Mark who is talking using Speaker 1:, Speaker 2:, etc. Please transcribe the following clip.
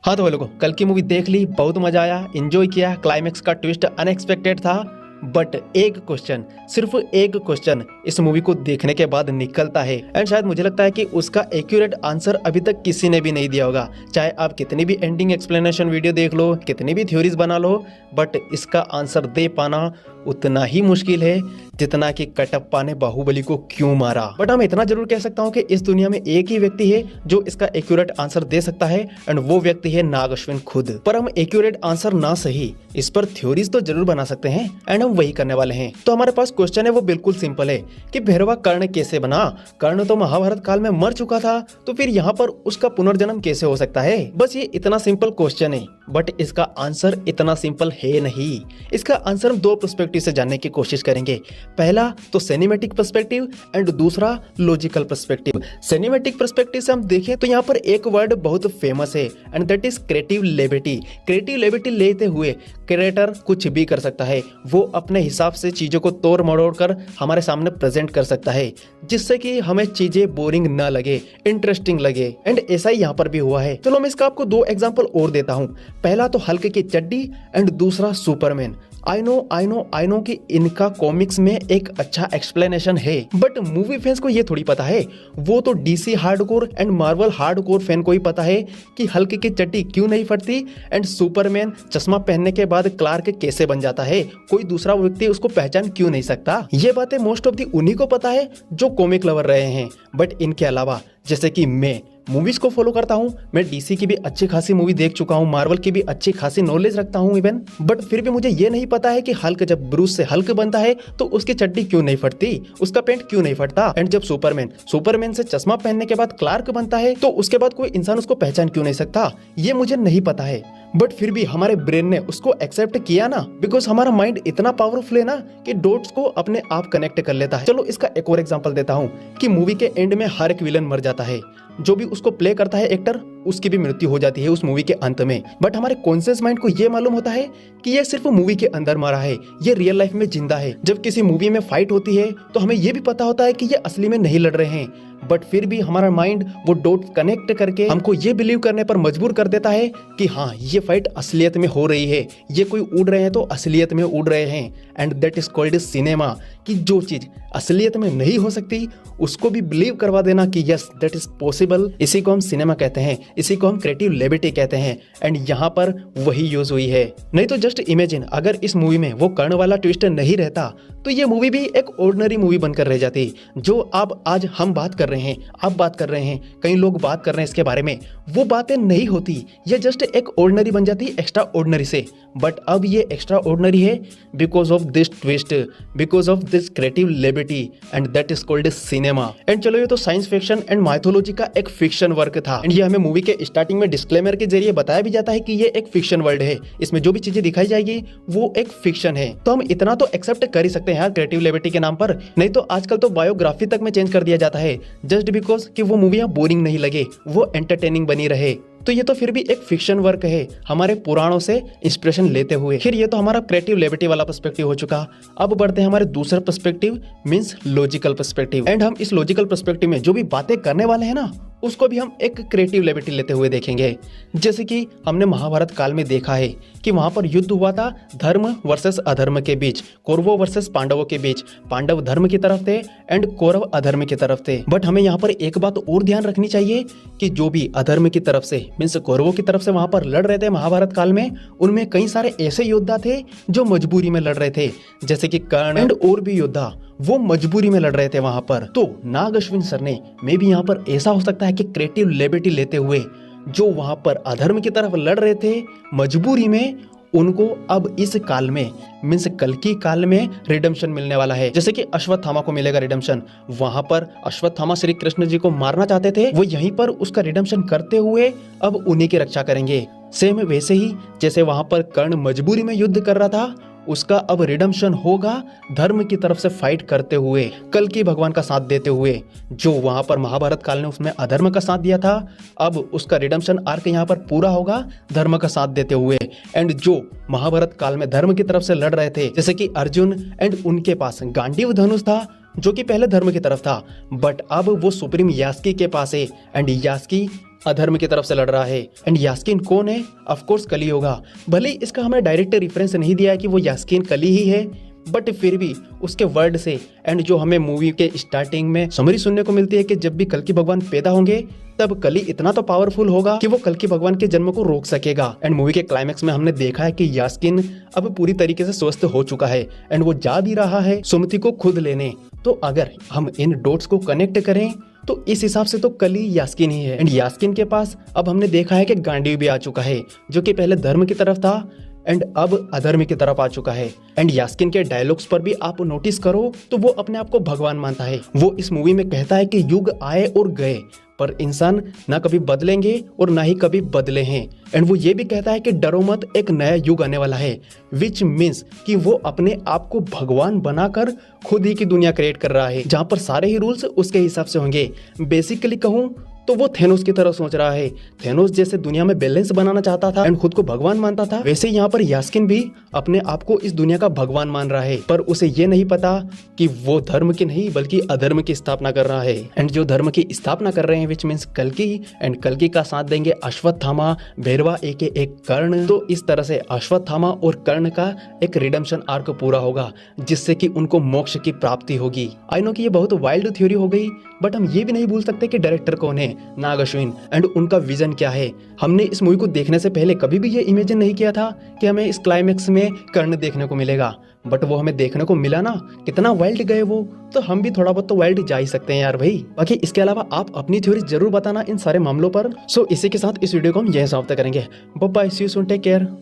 Speaker 1: हाँ तो लोगों, कल की मूवी देख ली, बहुत मजा आया, एंजॉय किया। क्लाइमेक्स का ट्विस्ट अनएक्सपेक्टेड था। बट एक क्वेश्चन, सिर्फ एक क्वेश्चन इस मूवी को देखने के बाद निकलता है एंड शायद मुझे लगता है कि उसका एक्यूरेट आंसर अभी तक किसी ने भी नहीं दिया होगा। चाहे आप कितनी भी एंडिंग एक्सप्लेनेशन वीडियो देख लो, कितनी भी थ्योरीज बना लो, बट इसका आंसर दे पाना उतना ही मुश्किल है जितना कि कटप्पा ने बाहुबली को क्यों मारा। बट हम इतना जरूर कह सकता हूँ कि इस दुनिया में एक ही व्यक्ति है जो इसका एक्यूरेट आंसर दे सकता है एंड वो व्यक्ति है नाग अश्विन खुद। पर हम एक्यूरेट आंसर ना सही, इस पर थ्योरीज तो जरूर बना सकते हैं एंड हम वही करने वाले हैं। तो हमारे पास क्वेश्चन है, वो बिल्कुल सिंपल है कि भैरवा कर्ण कैसे बना। कर्ण तो महाभारत काल में मर चुका था, तो फिर यहाँ पर उसका पुनर्जन्म कैसे हो सकता है। बस ये इतना सिंपल क्वेश्चन है, बट इसका आंसर इतना सिंपल है नहीं। इसका आंसर हम दो पर्सपेक्टिव से जानने की कोशिश करेंगे। पहला तो सिनेमैटिक पर्सपेक्टिव एंड दूसरा लॉजिकल पर्सपेक्टिव। सिनेमैटिक पर्सपेक्टिव से हम देखें तो यहाँ पर एक वर्ड बहुत फेमस है and that is creative liberty. Creative liberty लेते हुए क्रिएटर कुछ भी कर सकता है। वो अपने हिसाब से चीजों को तोड़ मरोड़ कर हमारे सामने प्रेजेंट कर सकता है, जिससे कि हमें चीजें बोरिंग ना लगे, इंटरेस्टिंग लगे। एंड ऐसा ही यहाँ पर भी हुआ है। चलो मैं इसका आपको दो एग्जांपल और देता हूँ। पहला तो हल्क की चड्डी एंड दूसरा सुपरमैन। आई नो कि इनका कॉमिक्स में एक अच्छा एक्सप्लेनेशन है, बट मूवी फैंस को ये थोड़ी पता है। वो तो DC hardcore and Marvel hardcore fan को ही पता है कि हल्क की चड्डी क्यों नहीं फटती एंड सुपरमैन चश्मा पहनने के बाद क्लार्क कैसे बन जाता है, कोई दूसरा व्यक्ति उसको पहचान क्यों नहीं सकता। ये बातें मोस्ट ऑफ दी उन्हीं को पता है जो कॉमिक लवर रहे हैं। बट इनके अलावा जैसे कि मैं मूवीज को फॉलो करता हूँ, मैं डीसी की भी अच्छी खासी मूवी देख चुका हूँ, मार्वल की भी अच्छी खासी नॉलेज रखता हूँ इवन, बट फिर भी मुझे ये नहीं पता है कि हल्क जब ब्रूस से हल्क बनता है तो उसकी चड्डी क्यों नहीं फटती, उसका पैंट क्यों नहीं फटता। एंड जब सुपरमैन से चश्मा पहनने के बाद क्लार्क बनता है तो उसके बाद कोई इंसान उसको पहचान क्यों नहीं सकता, ये मुझे नहीं पता है। बट फिर भी हमारे ब्रेन ने उसको एक्सेप्ट किया ना, बिकॉज हमारा माइंड इतना पावरफुल है ना कि डॉट्स को अपने आप कनेक्ट कर लेता है। चलो इसका एक और एग्जांपल देता हूँ कि मूवी के एंड में हर एक विलन मर जाता है, जो भी उसको प्ले करता है एक्टर, उसकी भी मृत्यु हो जाती है उस मूवी के अंत में। बट हमारे कॉन्शियस माइंड को ये मालूम होता है कि ये सिर्फ मूवी के अंदर मरा है, ये रियल लाइफ में जिंदा है। जब किसी मूवी में फाइट होती है तो हमें ये भी पता होता है कि ये असली में नहीं लड़ रहे हैं, बट फिर भी हमारा माइंड वो डॉट कनेक्ट करके हमको ये बिलीव करने पर मजबूर कर देता है कि हाँ ये फाइट असलियत में हो रही है, ये कोई उड़ रहे हैं तो असलियत में उड़ रहे हैं। And that is called cinema, कि जो चीज असलियत में नहीं हो सकती उसको भी बिलीव करवा देना कि यस दैट इज पॉसिबल। इसी को हम सिनेमा कहते हैं, इसी को हम क्रिएटिव लिबर्टी कहते हैं। एंड यहाँ पर वही यूज हुई है। नहीं तो जस्ट इमेजिन, अगर इस मूवी में वो कर्ण वाला ट्विस्ट नहीं रहता तो ये मूवी भी एक ऑर्डिनरी मूवी बनकर रह जाती। जो अब आज हम बात कर रहे हैं, आप बात कर रहे हैं, कई लोग बात कर रहे हैं इसके बारे में, वो बातें नहीं होती, ये जस्ट एक ऑर्डिनरी बन जाती एक्स्ट्रा ऑर्डिनरी से। बट अब ये एक्स्ट्रा ऑर्डिनरी है because of this twist, because of this creative liberty and that is called cinema. And चलो ये तो साइंस फिक्शन एंड माइथोलॉजी का एक फिक्शन वर्क था एंड ये हमें मूवी के स्टार्टिंग में डिस्क्लेमर के जरिए बताया भी जाता है कि ये एक फिक्शन वर्ल्ड है, इसमें जो भी चीजें दिखाई जाएगी वो एक फिक्शन है। तो हम इतना तो एक्सेप्ट कर ही सकते हैं यार क्रिएटिव लिबर्टी के नाम पर। नहीं तो आजकल तो बायोग्राफी तक में चेंज कर दिया जाता है जस्ट बिकॉज कि वो मूवियां बोरिंग नहीं लगे, वो एंटरटेनिंग बनी रहे। तो ये तो फिर भी एक फिक्शन वर्क है, हमारे पुराणों से इंस्पिरेशन लेते हुए। फिर ये तो हमारा क्रिएटिव लिबर्टी वाला पर्सपेक्टिव हो चुका। अब बढ़ते हैं हमारे दूसरे perspective, means logical perspective. And हम इस लॉजिकल पर्सपेक्टिव में जो भी बातें करने वाले हैं ना, उसको भी हम एक क्रिएटिव लिबर्टी लेते हुए देखेंगे। जैसे कि हमने महाभारत काल में देखा है कि वहां पर युद्ध हुआ था धर्म वर्सेस अधर्म के बीच, कौरवों वर्सेस पांडवों के बीच। पांडव धर्म की तरफ थे एंड कौरव अधर्म की तरफ थे। बट हमें यहाँ पर एक बात और ध्यान रखनी चाहिए कि जो भी अधर्म की तरफ से मीन्स कौरवों की तरफ से वहां पर लड़ रहे थे महाभारत काल में, उनमें कई सारे ऐसे योद्धा थे जो मजबूरी में लड़ रहे थे, जैसे कि कर्ण एंड और भी योद्धा, वो मजबूरी में लड़ रहे थे वहां पर। तो नाग अश्विन सर ने मे भी यहाँ पर ऐसा हो सकता है कि क्रिएटिव लिबर्टी लेते हुए जो वहां पर अधर्म की तरफ लड़ रहे थे मजबूरी में, उनको अब इस काल में मीन्स कल की काल में रिडेम्पशन मिलने वाला है। जैसे कि अश्वत्थामा को मिलेगा रिडेम्पशन, वहां पर अश्वत्थामा श्री कृष्ण जी को मारना चाहते थे, वो यहीं पर उसका रिडेम्पशन करते हुए अब उन्हीं की रक्षा करेंगे। सेम वैसे ही जैसे वहां पर कर्ण मजबूरी में युद्ध कर रहा था, उसका अब रिडेम्पशन होगा धर्म की तरफ से फाइट करते हुए, कल की भगवान का साथ देते हुए। जो वहां पर महाभारत काल ने उसमें अधर्म का साथ दिया था, अब उसका रिडेम्पशन आर्क यहाँ पर पूरा होगा धर्म का साथ देते हुए। एंड जो महाभारत काल में धर्म की तरफ से लड़ रहे थे, जैसे कि अर्जुन एंड उनके पास गांडीव धनुष था जो कि पहले धर्म की तरफ था, बट अब वो सुप्रीम यास्की के पास है एंड यास्की अधर्म की तरफ से लड़ रहा है। एंड यास्कीन कौन है? ऑफ कोर्स कली होगा। भले ही इसका हमें डायरेक्ट रेफरेंस नहीं दिया है कि वो यास्कीन कली ही है, बट फिर भी उसके वर्ड से एंड जो हमें मूवी के स्टार्टिंग में समरी सुनने को मिलती है कि जब भी कल्कि भगवान पैदा होंगे तब कली इतना तो पावरफुल होगा कि वो कल्कि भगवान के जन्म को रोक सकेगा। एंड मूवी के क्लाइमेक्स में हमने देखा है कि यास्कीन अब पूरी तरीके से स्वस्थ हो चुका है एंड वो जा भी रहा है सुमति को खुद लेने। तो अगर हम इन डॉट्स को कनेक्ट करें तो इस हिसाब से तो कली यास्कीन ही है। एंड यास्कीन के पास अब हमने देखा है कि गांडीव भी आ चुका है, जो कि पहले धर्म की तरफ था एंड अब अधर्म की तरफ आ चुका है। एंड यास्कीन के डायलॉग्स पर भी आप नोटिस करो तो वो अपने आप को भगवान मानता है। वो इस मूवी में कहता है कि युग आए और गए पर इंसान ना कभी बदलेंगे और ना ही कभी बदले हैं। एंड वो ये भी कहता है कि डरो मत, एक नया युग आने वाला है, विच मीन्स कि वो अपने आप को भगवान बनाकर खुद ही की दुनिया क्रिएट कर रहा है, जहाँ पर सारे ही रूल्स उसके हिसाब से होंगे। बेसिकली कहूँ तो वो थेनोस की तरह सोच रहा है। थेनोस जैसे दुनिया में बैलेंस बनाना चाहता था एंड खुद को भगवान मानता था, वैसे यहाँ पर यास्कीन भी अपने आप को इस दुनिया का भगवान मान रहा है। पर उसे ये नहीं पता कि वो धर्म की नहीं बल्कि अधर्म की स्थापना कर रहा है। एंड जो धर्म की स्थापना कर रहे हैं विच मीन्स कल्कि, एंड कल्कि का साथ देंगे अश्वत्थामा, भैरवा एक कर्ण। तो इस तरह से अश्वत्थामा और कर्ण का एक रिडेम्पशन आर्क पूरा होगा जिससे कि उनको मोक्ष की प्राप्ति होगी। आई नो कि ये बहुत वाइल्ड थ्योरी हो गई, बट हम ये भी नहीं भूल सकते कि डायरेक्टर कौन है, नाग अश्विन, एंड उनका विजन क्या है। हमने इस मूवी को देखने से पहले कभी भी ये इमेजिन नहीं किया था कि हमें इस क्लाइमेक्स में कर्ण देखने को मिलेगा, बट वो हमें देखने को मिला ना। कितना वाइल्ड गए वो, तो हम भी थोड़ा बहुत तो वाइल्ड जा ही सकते हैं यार भाई। बाकी इसके अलावा आप अपनी थ्योरी जरूर बताना इन सारे मामलों पर। सो इसी के साथ इस वीडियो को हम यहीं समाप्त करेंगे। Bye bye, see you soon, take care.